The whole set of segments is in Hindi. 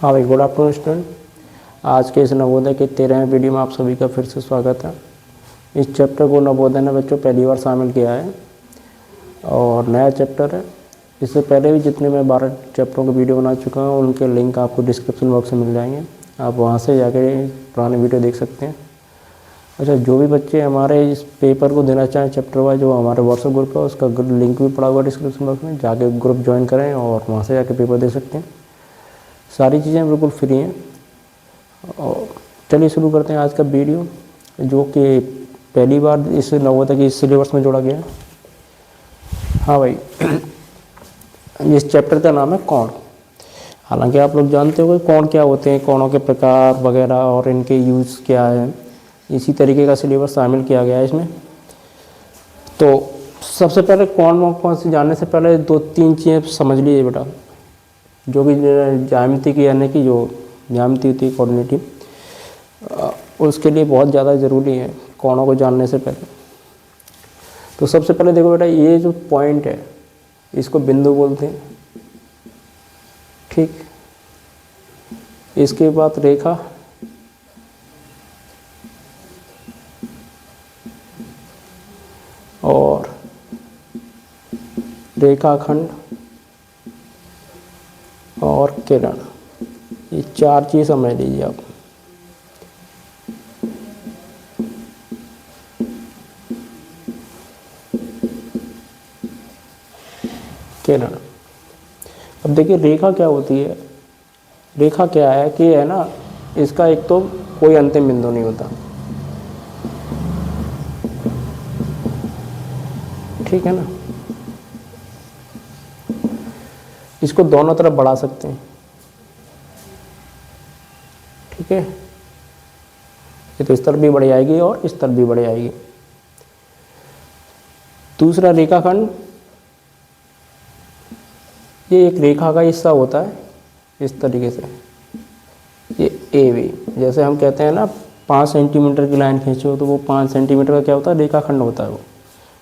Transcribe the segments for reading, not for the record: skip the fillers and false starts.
हाँ भाई, गुड आफ्टरनून स्टूडेंट। आज के इस नवोदय के 13वें वीडियो में आप सभी का फिर से स्वागत है। इस चैप्टर को नवोदय ने बच्चों पहली बार शामिल किया है और नया चैप्टर है। इससे पहले भी जितने मैं 12 चैप्टरों के वीडियो बना चुका हूँ उनके लिंक आपको डिस्क्रिप्शन बॉक्स में मिल जाएंगे, आप वहाँ से जाकर पुराने वीडियो देख सकते हैं। अच्छा, जो भी बच्चे हमारे इस पेपर को देना चाहें चैप्टर वाइज, जो हमारे व्हाट्सएप ग्रुप है उसका लिंक भी पड़ा हुआ डिस्क्रिप्शन बॉक्स में, जाके ग्रुप ज्वाइन करें और वहाँ से जाके पेपर दे सकते हैं। सारी चीज़ें बिल्कुल फ्री हैं। और चलिए शुरू करते हैं आज का वीडियो, जो कि पहली बार इस नवोदय की सिलेबस में जोड़ा गया है। हाँ भाई, इस चैप्टर का नाम है कोण। हालांकि आप लोग जानते हो कि कोण क्या होते हैं, कोणों के प्रकार वगैरह और इनके यूज़ क्या है, इसी तरीके का सिलेबस शामिल किया गया है इसमें। तो सबसे पहले कोण से जानने से पहले 2-3 चीज़ें समझ लीजिए बेटा, जो कि ज्यामिति की यानी कि जो ज्यामिति होती है कोऑर्डिनेटिव, उसके लिए बहुत ज़्यादा ज़रूरी है कोणों को जानने से पहले। तो सबसे पहले देखो बेटा, ये जो पॉइंट है इसको बिंदु बोलते हैं, ठीक। इसके बाद रेखा, और रेखाखंड और किरण, ये 4 चीज़ समझ लीजिए आप। किरण। अब देखिए रेखा क्या होती है। रेखा क्या है कि है ना, इसका एक तो कोई अंतिम बिंदु नहीं होता, ठीक है ना। इसको दोनों तरफ बढ़ा सकते हैं, ठीक है। ये तो इस तरफ भी बढ़ जाएगी और इस तरफ भी बढ़ जाएगी। दूसरा रेखाखंड, ये एक रेखा का हिस्सा होता है इस तरीके से, ये ए बी। जैसे हम कहते हैं ना 5 सेंटीमीटर की लाइन खींचो, तो वो 5 सेंटीमीटर का क्या होता है, रेखाखंड होता है वो,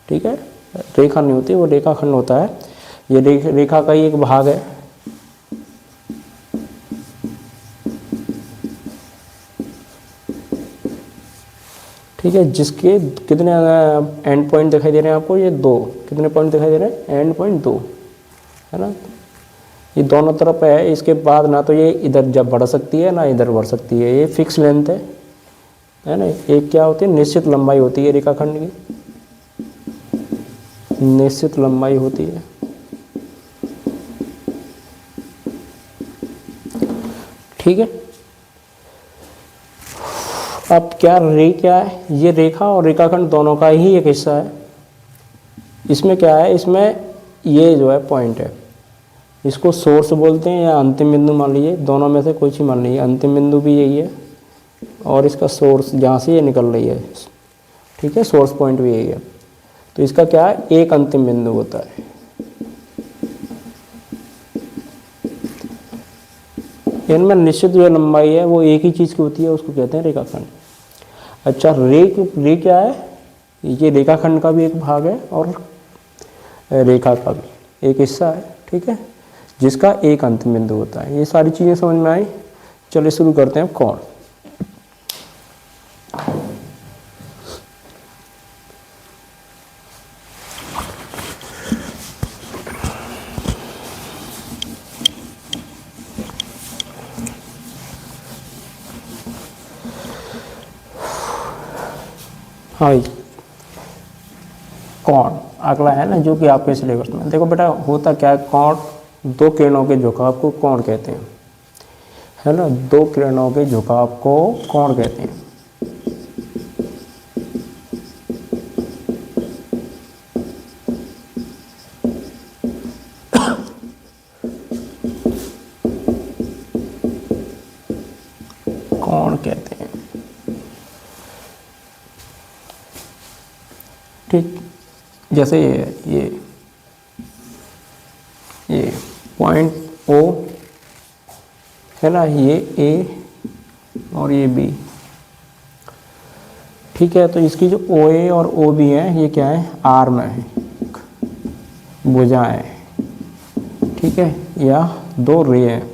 ठीक है। रेखा नहीं होती, वो रेखाखंड होता है। ये रेखा का ही एक भाग है। ठीक है, जिसके कितने एंड पॉइंट दिखाई दे रहे हैं आपको, ये 2। कितने पॉइंट दिखाई दे रहे हैं, एंड पॉइंट 2, है ना। ये दोनों तरफ है। इसके बाद ना तो ये इधर जब बढ़ सकती है ना इधर बढ़ सकती है। ये फिक्स लेंथ है ना। एक क्या होती है, निश्चित लंबाई होती है रेखाखंड की, निश्चित लंबाई होती है, ठीक है। अब क्या है, ये रेखा और रेखाखंड दोनों का ही एक हिस्सा है। इसमें क्या है, इसमें ये जो है पॉइंट है, इसको सोर्स बोलते हैं या अंतिम बिंदु मान लीजिए, दोनों में से कोई चीज़ मान लीजिए। अंतिम बिंदु भी यही है और इसका सोर्स जहाँ से ये निकल रही है, ठीक है, सोर्स पॉइंट भी यही है। तो इसका क्या है, एक अंतिम बिंदु होता है। इनमें निश्चित जो लंबाई है वो एक ही चीज़ की होती है, उसको कहते हैं रेखाखंड। अच्छा, रे क्या है, ये रेखाखंड का भी एक भाग है और रेखा का भी एक हिस्सा है, ठीक है, जिसका एक अंतिम बिंदु होता है। ये सारी चीज़ें समझ में आई। चलिए शुरू करते हैं कोण। हाँ, कोण अगला है ना, जो कि आपके सिलेबस में देखो बेटा होता क्या है। कोण, 2 किरणों के झुकाव को कोण कहते हैं, है ना। 2 किरणों के झुकाव को कोण कहते हैं। कोण कहते हैं, ठीक। जैसे ये पॉइंट O है ना, ये A और ये B, ठीक है। तो इसकी जो OA और OB है, ये क्या है, आर्म है, भुजाएं, ठीक है, या 2 रे हैं।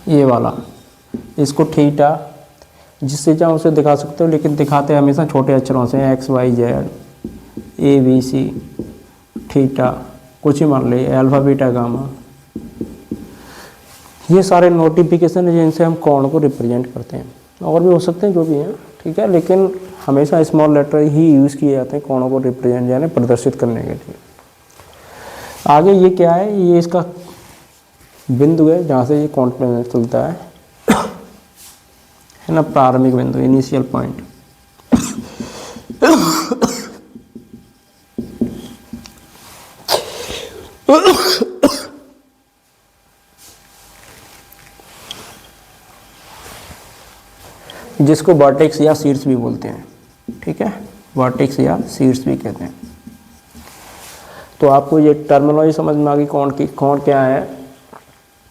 ये वाला, इसको थीटा जिससे चाहो उसे दिखा सकते हो, लेकिन दिखाते हमेशा छोटे अक्षरों से, x y z a b c theta, कुछ ही मान लीजिए अल्फा बीटा गामा। ये सारे नोटिफिकेशन है जिनसे हम कोण को रिप्रेजेंट करते हैं, और भी हो सकते हैं जो भी हैं, ठीक है, लेकिन हमेशा स्मॉल लेटर ही यूज़ किए जाते हैं कोणों को रिप्रेजेंट यानी प्रदर्शित करने के लिए। आगे ये क्या है, ये इसका बिंदु है जहाँ से ये कोण चलता है ना, प्रारंभिक बिंदु, इनिशियल पॉइंट। जिसको वर्टेक्स या शीर्ष भी बोलते हैं, ठीक है, वर्टेक्स या शीर्ष भी कहते हैं। तो आपको ये टर्मिनोलॉजी समझ में आ गई कोण की। कोण क्या है,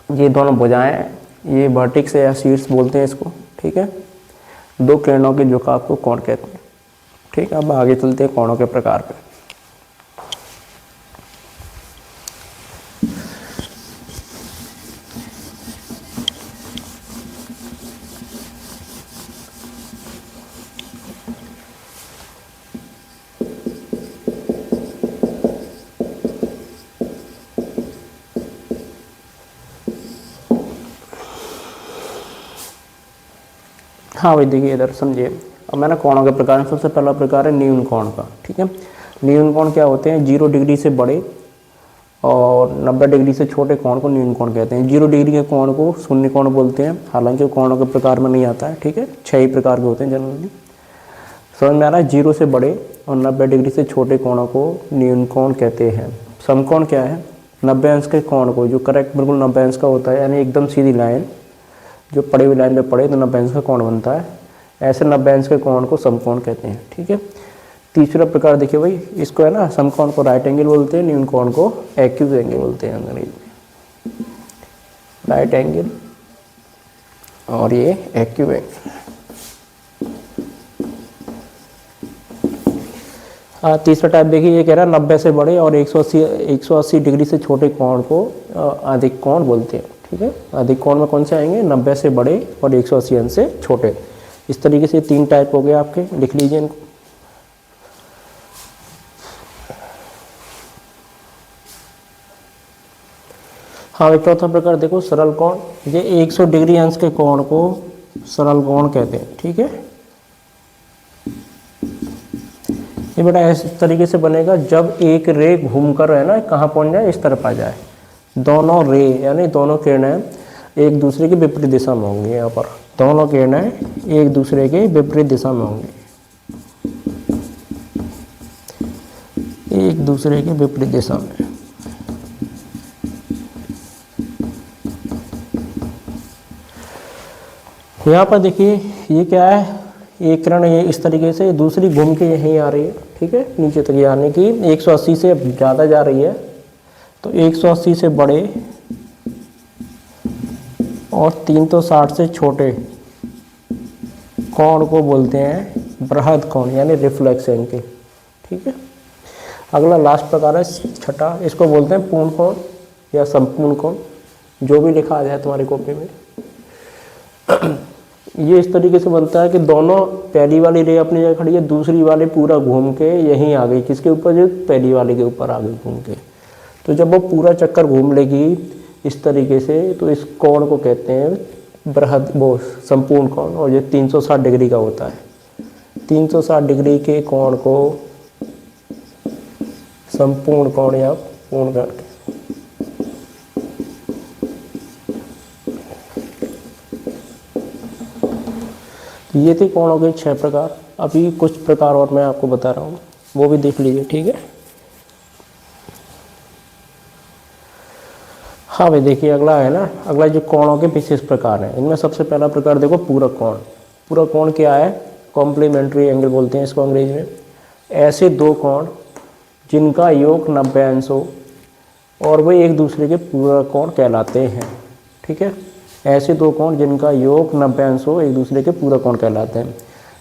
ये दोनों भुजाएं, ये वर्टेक्स या शीर्ष बोलते हैं इसको, ठीक है, दो किरणों के झुकाव को कोण कहते हैं। ठीक है, अब आगे चलते हैं कोणों के प्रकार पे। हाँ भाई देखिए इधर समझिए, अब मैंने कोणों के प्रकार में सबसे पहला प्रकार है न्यून कोण का। ठीक है, न्यून कोण क्या होते हैं, 0 डिग्री से बड़े और 90 डिग्री से छोटे कोण को न्यून कोण कहते हैं। 0 डिग्री के कोण को शून्य कोण बोलते हैं, हालांकि कोणों के प्रकार में नहीं आता है। ठीक है, 6 ही प्रकार के होते हैं जनरली, समझ में आ रहा है। 0 से बड़े और 90 डिग्री से छोटे कोणों को न्यून कोण कहते हैं। समकोण क्या है, 90 अंश के कोण को, जो करेक्ट बिल्कुल 90 अंश का होता है, यानी एकदम सीधी लाइन, जो पड़ी हुई लाइन पे पड़े तो 90 अंश का कोण बनता है, ऐसे 90 अंश के कोण को समकोण कहते हैं। ठीक है, तीसरा प्रकार देखिए भाई, इसको है ना, समकोण को राइट एंगल बोलते हैं, न्यून कोण को एक्यूज एंगल बोलते हैं अंग्रेजी में। राइट एंगल और ये एक्यूज एंगल। हाँ, तीसरा टाइप देखिए, ये कह रहा है 90 से बड़े और 180 डिग्री से छोटे कोण को अधिक कोण बोलते हैं। ठीक है, अधिक कोण में कौन से आएंगे, 90 से बड़े और 180 अंश से छोटे। इस तरीके से 3 टाइप हो गए आपके, लिख लीजिए इनको। हाँ भाई, चौथा प्रकार देखो, सरल कोण। ये 100 डिग्री अंश के कोण को सरल कोण कहते हैं। ठीक है, ये बेटा इस तरीके से बनेगा, जब एक रे घूमकर है ना कहाँ पहुंच जाए, इस तरफ आ जाए। दोनों रे यानी दोनों किरणें एक दूसरे की विपरीत दिशा में होंगी। यहाँ पर दोनों किरणें एक दूसरे के विपरीत दिशा में होंगी, एक दूसरे के विपरीत दिशा में। यहाँ पर देखिए ये क्या है, एक किरण ये इस तरीके से, दूसरी घूम के यहीं आ रही है। ठीक है, नीचे तक आने की 180 से ज़्यादा जा रही है, तो 180 से बड़े और 360 से छोटे कोण को बोलते हैं बृहद कोण यानी रिफ्लेक्स एंगल। ठीक है, अगला लास्ट प्रकार है छठा, इसको बोलते हैं पूर्ण कोण या संपूर्ण कोण, जो भी लिखा आ जाए तुम्हारी कॉपी में। ये इस तरीके से बनता है कि दोनों, पहली वाली रे अपनी जगह खड़ी है, दूसरी वाली पूरा घूम के यहीं आ गई, किसके ऊपर, जो पहली वाली के ऊपर आ गई घूम के। तो जब वो पूरा चक्कर घूम लेगी इस तरीके से, तो इस कोण को कहते हैं बृहद, वो संपूर्ण कोण, और ये 360 डिग्री का होता है। 360 डिग्री के कोण को संपूर्ण कोण या पूर्ण कोण। ये थे कोणों के 6 प्रकार। अभी कुछ प्रकार और मैं आपको बता रहा हूँ, वो भी देख लीजिए। ठीक है, हाँ भाई देखिए अगला है ना, अगला जो कोणों के विशेष प्रकार हैं, इनमें सबसे पहला प्रकार देखो पूरक कोण। पूरक कोण क्या है, कॉम्प्लीमेंट्री एंगल बोलते हैं इसको अंग्रेजी में। ऐसे दो कोण जिनका योग 90 अंश हो और वे एक दूसरे के पूरक कोण कहलाते हैं। ठीक है, ऐसे दो कोण जिनका योग 90 अंश हो, एक दूसरे के पूरक कोण कहलाते हैं।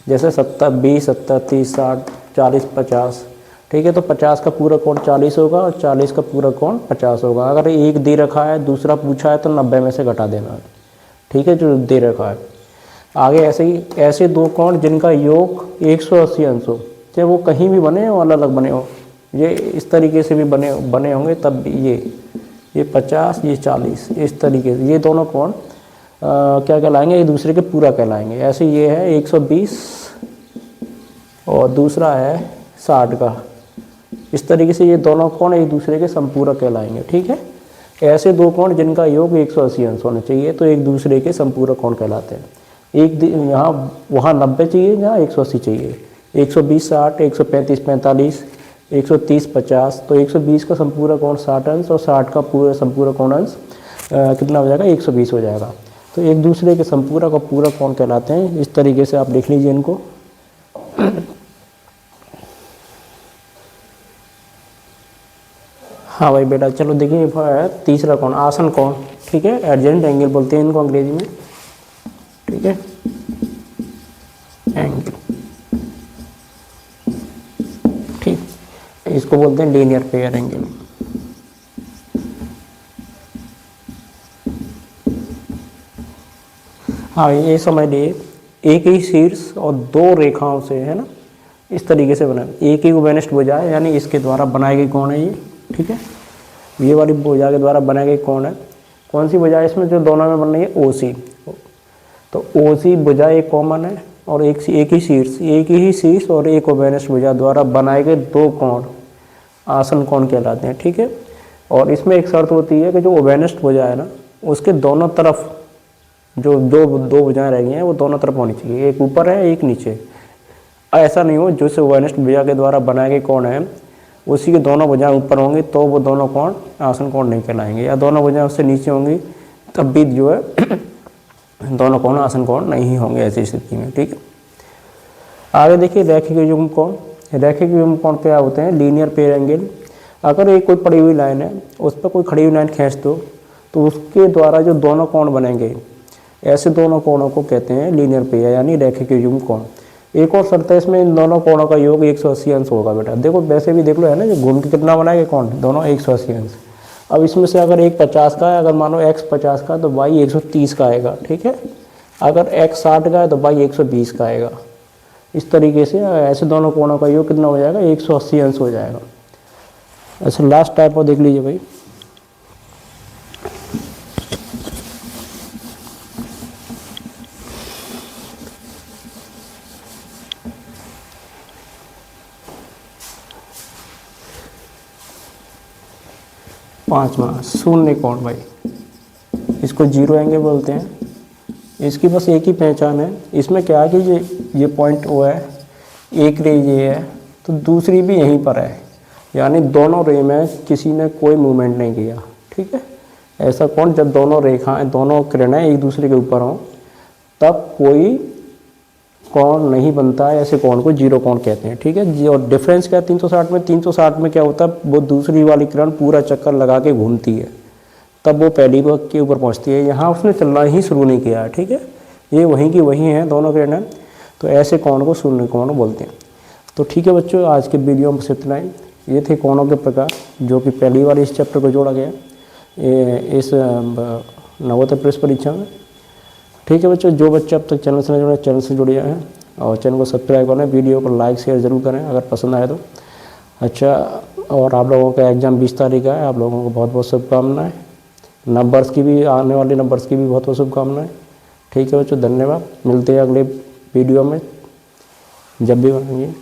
जैसे 70, 20, 70, 30, 60, 40, 50। ठीक है, तो 50 का पूरक कोण 40 होगा और 40 का पूरक कोण 50 होगा। अगर एक दे रखा है, दूसरा पूछा है, तो 90 में से घटा देना है। ठीक है, जो दे रखा है। आगे ऐसे ही ऐसे दो कोण जिनका योग 180 अंश हो, चाहे वो कहीं भी बने हो, अलग अलग बने हो, ये इस तरीके से भी बने होंगे तब भी ये 50, ये 40, इस तरीके से ये दोनों कोण क्या कहलाएंगे, एक दूसरे के पूरा कहलाएंगे। ऐसे ये है 120 और दूसरा है 60 का, इस तरीके से ये दोनों कोण एक दूसरे के संपूरक कहलाएंगे। ठीक है, ऐसे दो कोण जिनका योग 180 अंश होना चाहिए तो एक दूसरे के संपूरक कोण कहलाते हैं। एक यहाँ वहाँ 90 चाहिए, यहाँ 180 चाहिए, 120 60, 135 45, 130 50, तो 120 का संपूरक कोण 60 अंश और 60 का पूरा संपूरक कोण अंश कितना हो जाएगा, 120 हो जाएगा। तो एक दूसरे के संपूरक और पूरक कोण कहलाते हैं। इस तरीके से आप लिख लीजिए इनको। हाँ भाई बेटा, चलो देखिए तीसरा कोण आसन कोण। ठीक है, एडजेंट एंगल बोलते हैं इनको अंग्रेजी में। ठीक है, एंगल, ठीक, इसको बोलते हैं लीनियर पेयर एंगल। हाँ, ये समझ लिए, एक ही शीर्ष और दो रेखाओं से, है ना, इस तरीके से बना, एक ही उपनिष्ठ भुजा है, यानी इसके द्वारा बनाई गई कोण है ये। ठीक है, ये वाली भुजा के द्वारा बनाई गई कोण है। कौन सी भुजा है इसमें, जो दोनों में बन रही है, ओसी। तो ओसी भुजा एक कॉमन है और एक ही शीर्ष और एक उपनिष्ठ भुजा द्वारा बनाए गए दो कोण आसन कोण कहलाते हैं। ठीक है, और इसमें एक शर्त होती है कि जो उपनिष्ठ भुजा है ना, उसके दोनों तरफ जो दो भुजाएं रह गई हैं वो दोनों तरफ होनी चाहिए, एक ऊपर है एक नीचे। ऐसा नहीं हो जो से उपनिष्ठ भुजा के द्वारा बनाए गए कोण है उसी के दोनों भुजाएं ऊपर होंगी तो वो दोनों कोण आसन कोण नहीं कहलाएंगे, या दोनों भुजाएं उससे नीचे होंगी तब भी जो है दोनों कोण आसन कोण नहीं होंगे ऐसी स्थिति में। ठीक है, आगे देखिए रैखिक युग्म कोण। रैखिक युग्म कोण क्या होते हैं, लीनियर पेयर एंगल। अगर एक कोई पड़ी हुई लाइन है उस पर कोई खड़ी हुई लाइन खींच दो तो उसके द्वारा जो दोनों कोण बनेंगे, ऐसे दोनों कोणों को कहते हैं लीनियर पेयर यानी रैखिक युग्म कोण। एक और शर्त है इसमें, इन दोनों कोणों का योग 180 अंश होगा बेटा। देखो वैसे भी देख लो, है ना, जो घूम के कितना बनाएंगे कोण, दोनों 180 अंश। अब इसमें से अगर एक 50 का है, अगर मानो x 50 का तो y 130 का आएगा। ठीक है, अगर x 60 का है तो y 120 का आएगा। इस तरीके से ऐसे दोनों कोणों का योग कितना हो जाएगा, 180 अंश हो जाएगा। ऐसे लास्ट टाइप को देख लीजिए भाई। पांचवा शून्य कोण भाई, इसको जीरो एंगल बोलते हैं। इसकी बस एक ही पहचान है, इसमें क्या है कि ये पॉइंट ओ है, एक रे ये है तो दूसरी भी यहीं पर है, यानी दोनों रे में किसी ने कोई मूवमेंट नहीं किया। ठीक है, ऐसा कोण जब दोनों रेखाएं, दोनों किरणें एक दूसरे के ऊपर हों तब कोई कोण नहीं बनता है, ऐसे कोण को जीरो कोण कहते हैं। ठीक है, और डिफरेंस क्या है 360 में, 360 में क्या होता है, वो दूसरी वाली किरण पूरा चक्कर लगा के घूमती है तब वो पहली के ऊपर पहुंचती है। यहाँ उसने चलना ही शुरू नहीं किया है। ठीक है, ये वहीं की वहीं हैं दोनों किरणें, तो ऐसे कोण को शून्य कोण बोलते हैं। तो ठीक है बच्चों, आज के वीडियो में सिर्फ इतना ही। ये थे कोणों के प्रकार जो कि पहली बार इस चैप्टर को जोड़ा गया इस नवोदय प्रवेश परीक्षा में। ठीक है बच्चों, जो बच्चे अब तक चैनल से नहीं जुड़े चैनल से जुड़े हैं और चैनल को सब्सक्राइब करें, वीडियो को लाइक शेयर ज़रूर करें अगर पसंद आए तो। अच्छा, और आप लोगों का एग्ज़ाम 20 तारीख का है, आप लोगों को बहुत बहुत शुभकामनाएं। नंबर्स की भी, आने वाले नंबर्स की भी बहुत बहुत शुभकामनाएं। ठीक है बच्चों, धन्यवाद। मिलते हैं अगले वीडियो में जब भी बनाएंगे।